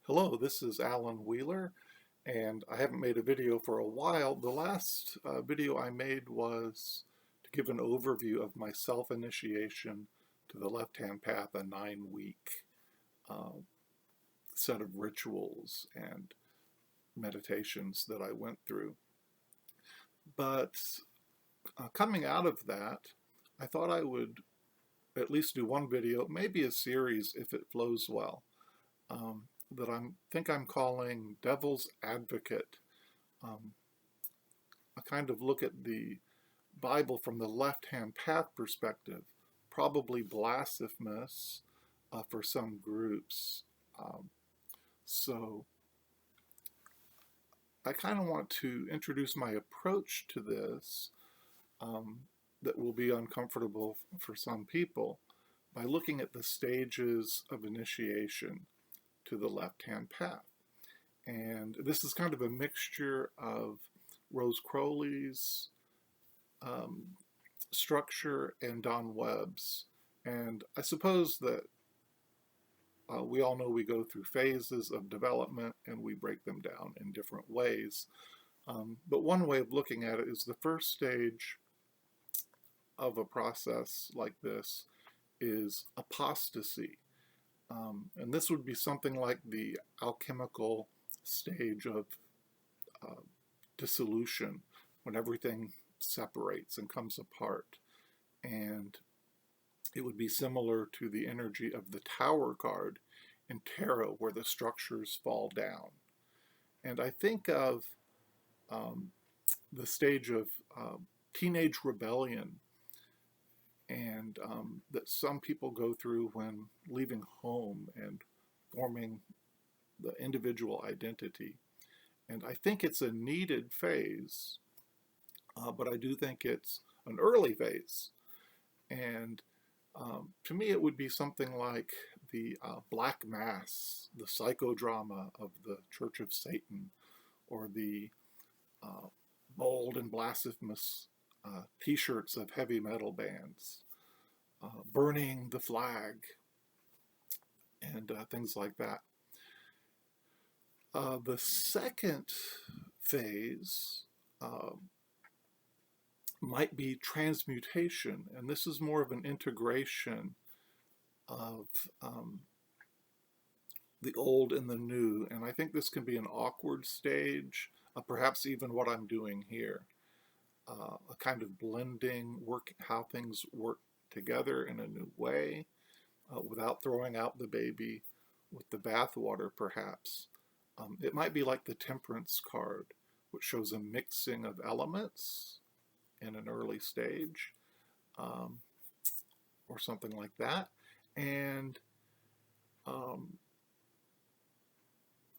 Hello, this is Alan Wheeler, and I haven't made a video for a while. The last video I made was to give an overview of my self-initiation to the left-hand path, a 9-week uh, set of rituals and meditations that I went through. But coming out of that, I thought I would at least do one video, maybe a series if it flows well. That I'm calling Devil's Advocate. I kind of look at the Bible from the left-hand path perspective, probably blasphemous for some groups. So I kind of want to introduce my approach to this that will be uncomfortable for some people by looking at the stages of initiation to the left-hand path. And this is kind of a mixture of Rose Crowley's structure and Don Webb's. And I suppose that we all know we go through phases of development and we break them down in different ways. But one way of looking at it is the first stage of a process like this is apostasy. And this would be something like the alchemical stage of dissolution, when everything separates and comes apart. And it would be similar to the energy of the Tower card in tarot, where the structures fall down. And I think of the stage of teenage rebellion and that some people go through when leaving home and forming the individual identity. And I think it's a needed phase, but I do think it's an early phase. And to me, it would be something like the Black Mass, the psychodrama of the Church of Satan, or the bold and blasphemous t-shirts of heavy metal bands, burning the flag, and things like that. The second phase might be transmutation, and this is more of an integration of the old and the new, and I think this can be an awkward stage, perhaps even what I'm doing here. A kind of blending, how things work together in a new way, without throwing out the baby with the bathwater, perhaps. It might be like the Temperance card, which shows a mixing of elements in an early stage, or something like that. And I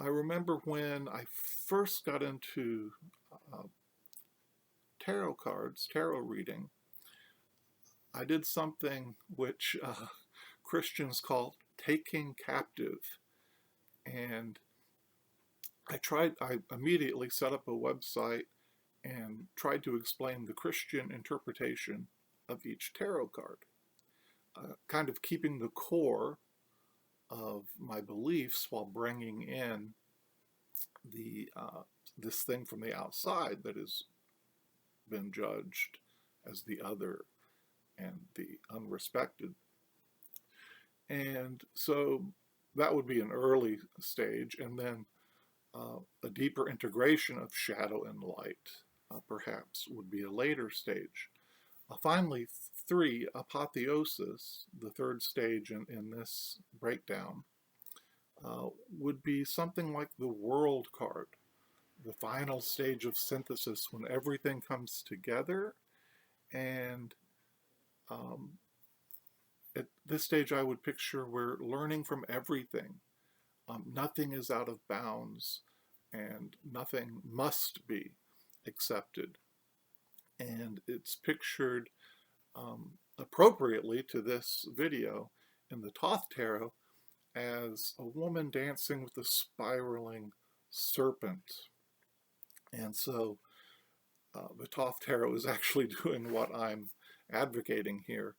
remember when I first got into tarot cards, tarot reading, I did something which Christians call taking captive. And I immediately set up a website and tried to explain the Christian interpretation of each tarot card, kind of keeping the core of my beliefs while bringing in the this thing from the outside that has been judged as the other and the unrespected. And so that would be an early stage, and then a deeper integration of shadow and light, perhaps, would be a later stage. Finally, 3, apotheosis, the third stage in this breakdown, would be something like the world card, the final stage of synthesis when everything comes together. And at this stage, I would picture we're learning from everything. Nothing is out of bounds, and nothing must be accepted. And it's pictured appropriately to this video in the Thoth Tarot as a woman dancing with a spiraling serpent. And so the Thoth Tarot is actually doing what I'm advocating here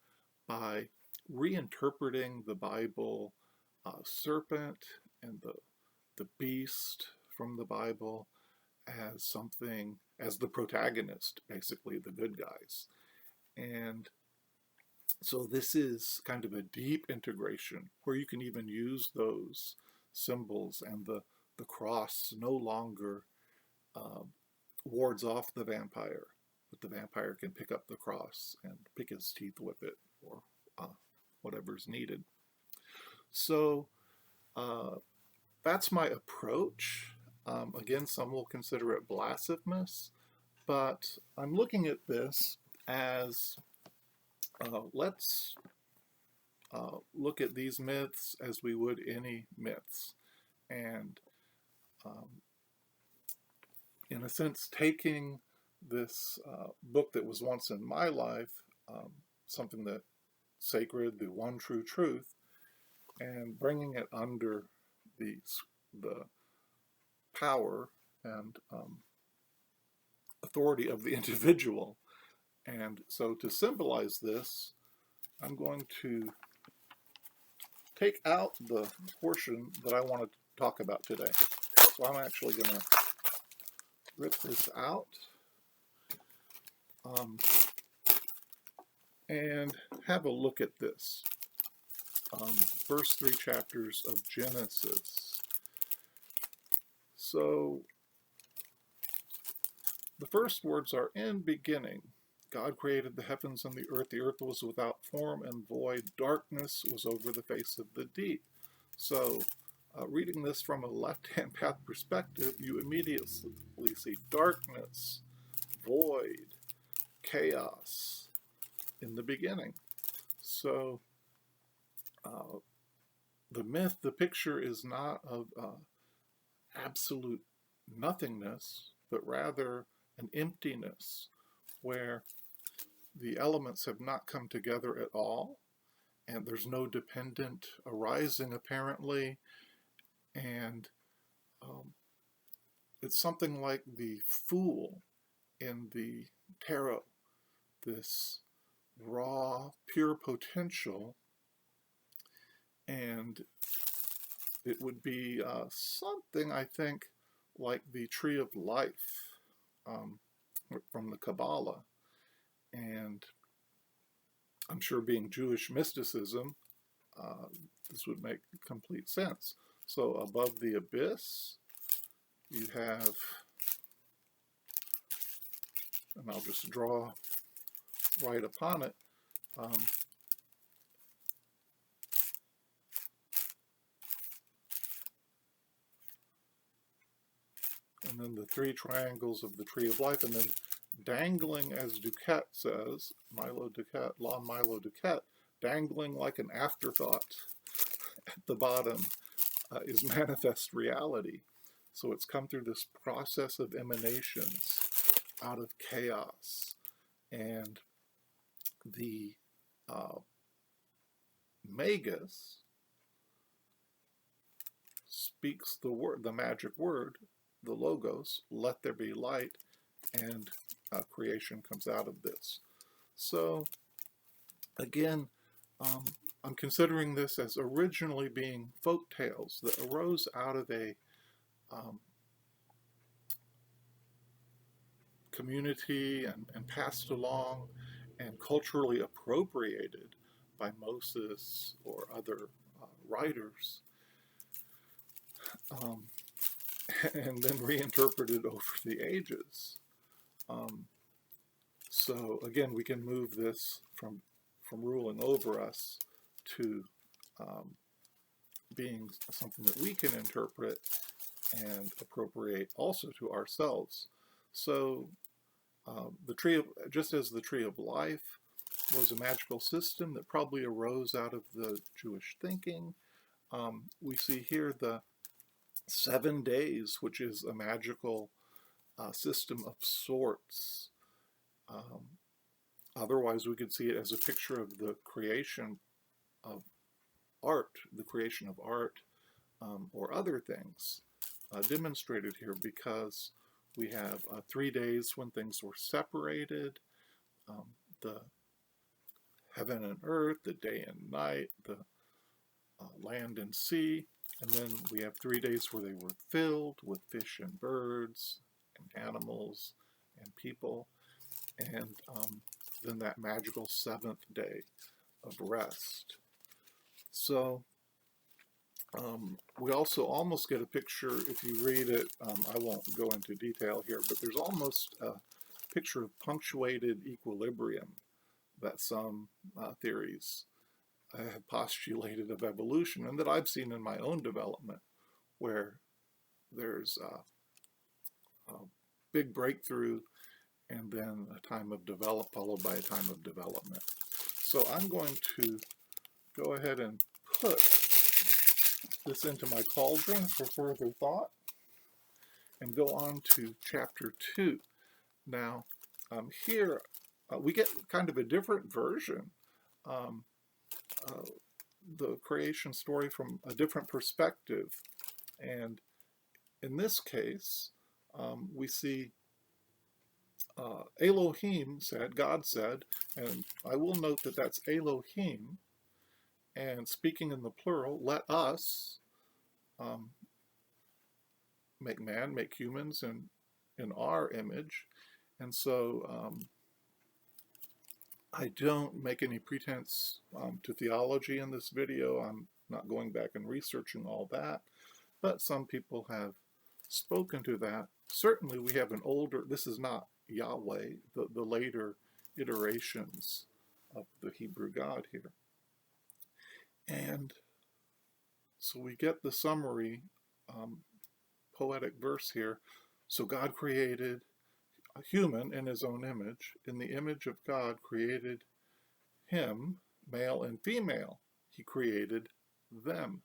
by reinterpreting the Bible serpent and the the beast from the Bible as something, as the protagonist, basically the good guys. And so this is kind of a deep integration where you can even use those symbols, and the cross no longer uh, wards off the vampire, but the vampire can pick up the cross and pick his teeth with it, or whatever's needed. So uh, that's my approach. Again, some will consider it blasphemous, but I'm looking at this as let's look at these myths as we would any myths. And in a sense, taking this book that was once in my life, something that sacred, the one true truth, and bringing it under the power and authority of the individual. And so to symbolize this, I'm going to take out the portion that I want to talk about today. So I'm actually going to rip this out and have a look at this. First 3 chapters of Genesis. So the first words are, in beginning, God created the heavens and the earth. The earth was without form and void. Darkness was over the face of the deep. So reading this from a left-hand path perspective, you immediately see darkness, void, chaos in the beginning. So the myth, the picture is not of absolute nothingness, but rather an emptiness where the elements have not come together at all, and there's no dependent arising apparently, and it's something like the fool in the tarot, this raw, pure potential, and it would be something, I think, like the tree of life from the Kabbalah. And I'm sure, being Jewish mysticism, this would make complete sense. So above the abyss, you have, and I'll just draw right upon it, and then the 3 triangles of the tree of life, and then dangling, as Duquette says, Milo Duquette, La Milo Duquette, dangling like an afterthought at the bottom is manifest reality. So it's come through this process of emanations out of chaos, and the Magus speaks the word, the magic word, the logos, let there be light, and creation comes out of this. So again, I'm considering this as originally being folk tales that arose out of a community and passed along and culturally appropriated by Moses or other writers, and then reinterpreted over the ages. So again, we can move this from ruling over us to being something that we can interpret and appropriate also to ourselves. So the tree of, just as the tree of life was a magical system that probably arose out of the Jewish thinking, we see here the 7 days, which is a magical system of sorts. Otherwise, we could see it as a picture of the creation of art, or other things demonstrated here, because we have 3 days when things were separated, the heaven and earth, the day and night, the land and sea, And then we have 3 days where they were filled with fish and birds and animals and people. And then that magical 7th day of rest. So we also almost get a picture, if you read it, I won't go into detail here, but there's almost a picture of punctuated equilibrium that some theories have postulated of evolution, and that I've seen in my own development, where there's a big breakthrough and then a time of followed by a time of development. So I'm going to go ahead and put this into my cauldron for further thought and go on to chapter 2. Now, here we get kind of a different version, the creation story from a different perspective. And in this case, we see Elohim said, God said, and I will note that that's Elohim, and speaking in the plural, let us make man, make humans in our image. And so I don't make any pretense to theology in this video. I'm not going back and researching all that, but some people have spoken to that. Certainly we have an older, this is not Yahweh, the later iterations of the Hebrew God here. And so we get the summary poetic verse here. So God created a human in his own image. In the image of God created him, male and female. He created them.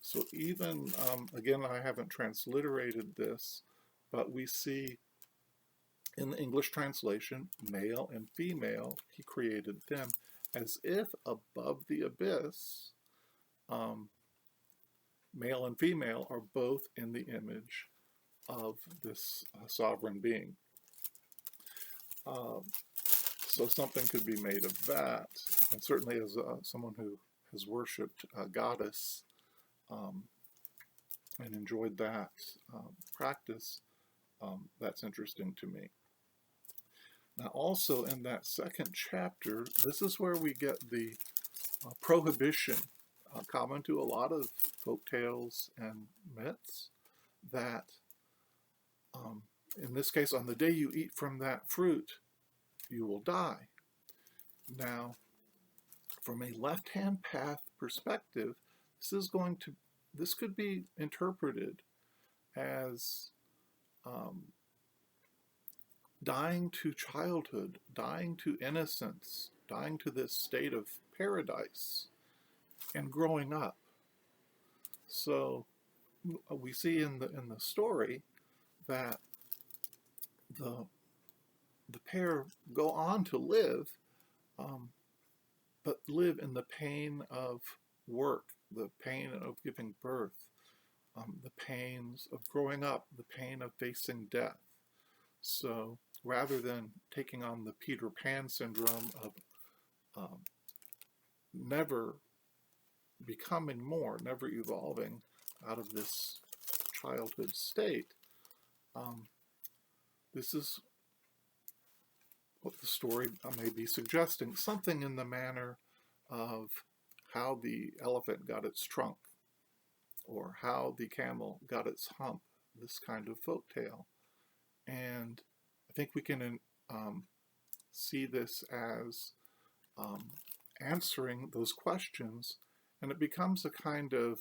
So even, again, I haven't transliterated this, but we see in the English translation, male and female, he created them, as if above the abyss, male and female are both in the image of this sovereign being. So something could be made of that, and certainly as someone who has worshipped a goddess and enjoyed that practice, that's interesting to me. Now also in that second chapter, this is where we get the prohibition, common to a lot of folk tales and myths, that in this case, on the day you eat from that fruit, you will die. Now, from a left-hand path perspective, this could be interpreted as dying to childhood, dying to innocence, dying to this state of paradise, and growing up. So we see in the story that the pair go on to live, but live in the pain of work, the pain of giving birth, the pains of growing up, the pain of facing death. So rather than taking on the Peter Pan syndrome of never becoming more, never evolving out of this childhood state, this is what the story may be suggesting, something in the manner of how the elephant got its trunk, or how the camel got its hump, this kind of folk tale. And I think we can see this as answering those questions, and it becomes a kind of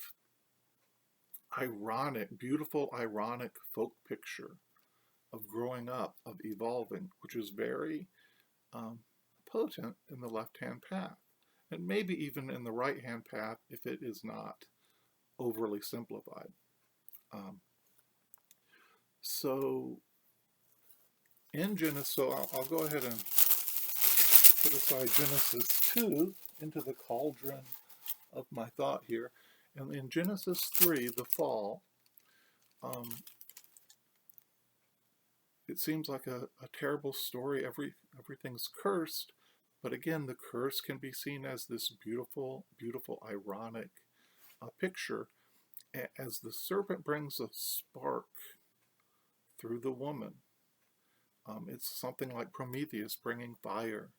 ironic, beautiful, ironic folk picture of growing up, of evolving, which is very potent in the left-hand path, and maybe even in the right-hand path if it is not overly simplified. So in Genesis, so I'll go ahead and put aside Genesis 2 into the cauldron of my thought here. And in Genesis 3, the fall, it seems like a terrible story. Everything's cursed, but again, the curse can be seen as this beautiful, beautiful, ironic picture. as the serpent brings a spark through the woman, it's something like Prometheus bringing fire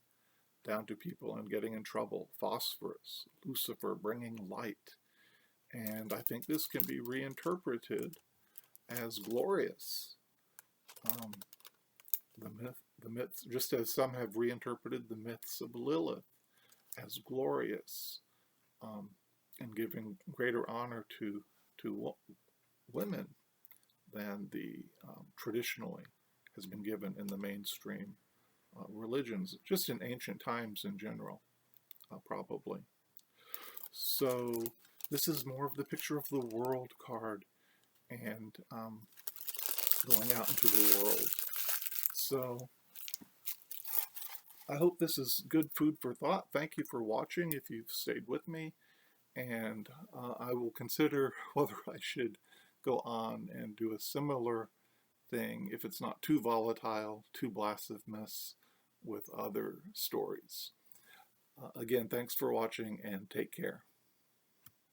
down to people and getting in trouble, phosphorus, Lucifer bringing light. And I think this can be reinterpreted as glorious. The myths, just as some have reinterpreted the myths of Lilith as glorious, and giving greater honor to women than the traditionally has been given in the mainstream religions, just in ancient times in general, probably. So this is more of the picture of the world card, and going out into the world. So I hope this is good food for thought. Thank you for watching if you've stayed with me, and I will consider whether I should go on and do a similar thing if it's not too volatile, too blasphemous with other stories. Again, thanks for watching and take care.